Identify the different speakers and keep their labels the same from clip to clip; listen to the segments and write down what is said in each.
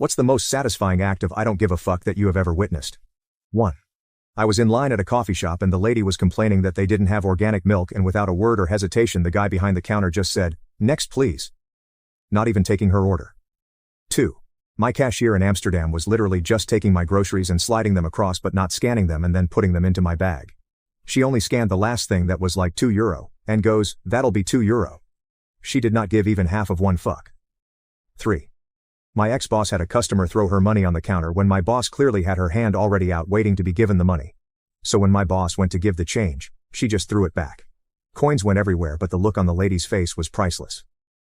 Speaker 1: What's the most satisfying act of I don't give a fuck that you have ever witnessed? 1. I was in line at a coffee shop and the lady was complaining that they didn't have organic milk, and without a word or hesitation the guy behind the counter just said, "Next please." Not even taking her order. 2. My cashier in Amsterdam was literally just taking my groceries and sliding them across but not scanning them and then putting them into my bag. She only scanned the last thing that was like €2, and goes, "That'll be €2. She did not give even half of one fuck. 3. My ex-boss had a customer throw her money on the counter when my boss clearly had her hand already out waiting to be given the money. So when my boss went to give the change, she just threw it back. Coins went everywhere, but the look on the lady's face was priceless.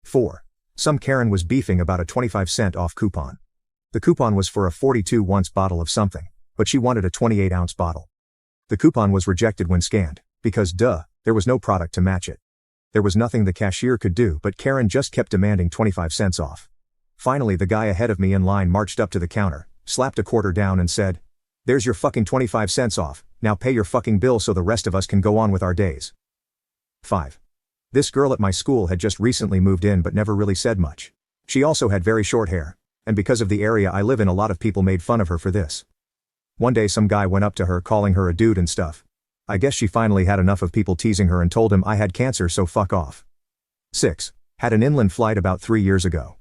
Speaker 1: 4. Some Karen was beefing about a 25-cent off coupon. The coupon was for a 42-ounce bottle of something, but she wanted a 28-ounce bottle. The coupon was rejected when scanned, because there was no product to match it. There was nothing the cashier could do, but Karen just kept demanding 25 cents off. Finally the guy ahead of me in line marched up to the counter, slapped a quarter down and said, "There's your fucking 25 cents off, now pay your fucking bill so the rest of us can go on with our days." 5. This girl at my school had just recently moved in but never really said much. She also had very short hair, and because of the area I live in a lot of people made fun of her for this. One day some guy went up to her calling her a dude and stuff. I guess she finally had enough of people teasing her and told him I had cancer, so fuck off. 6. Had an inland flight about 3 years ago.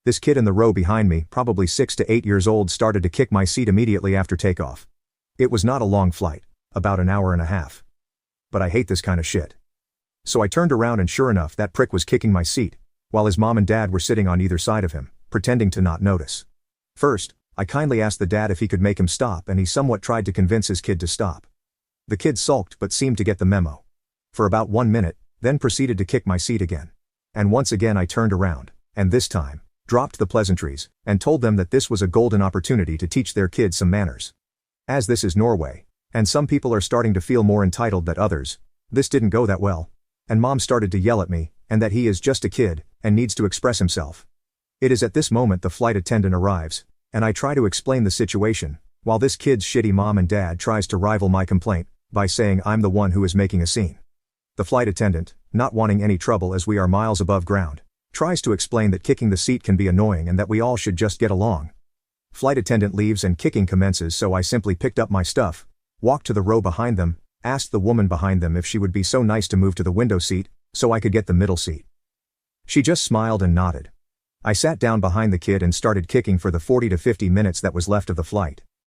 Speaker 1: This kid in the row behind me, probably 6 to 8 years old, started to kick my seat immediately after takeoff. It was not a long flight, about an hour and a half. But I hate this kind of shit. So I turned around and sure enough that prick was kicking my seat, while his mom and dad were sitting on either side of him, pretending to not notice. First, I kindly asked the dad if he could make him stop, and he somewhat tried to convince his kid to stop. The kid sulked but seemed to get the memo. For about 1 minute, then proceeded to kick my seat again. And once again I turned around, and this time, dropped the pleasantries, and told them that this was a golden opportunity to teach their kids some manners. As this is Norway, and some people are starting to feel more entitled than others, this didn't go that well. And mom started to yell at me, and that he is just a kid, and needs to express himself. It is at this moment the flight attendant arrives, and I try to explain the situation, while this kid's shitty mom and dad tries to rival my complaint, by saying I'm the one who is making a scene. The flight attendant, not wanting any trouble as we are miles above ground, tries to explain that kicking the seat can be annoying and that we all should just get along. Flight attendant leaves and kicking commences, so I simply picked up my stuff, walked to the row behind them, asked the woman behind them if she would be so nice to move to the window seat, so I could get the middle seat. She just smiled and nodded. I sat down behind the kid and started kicking for the 40 to 50 minutes that was left of the flight.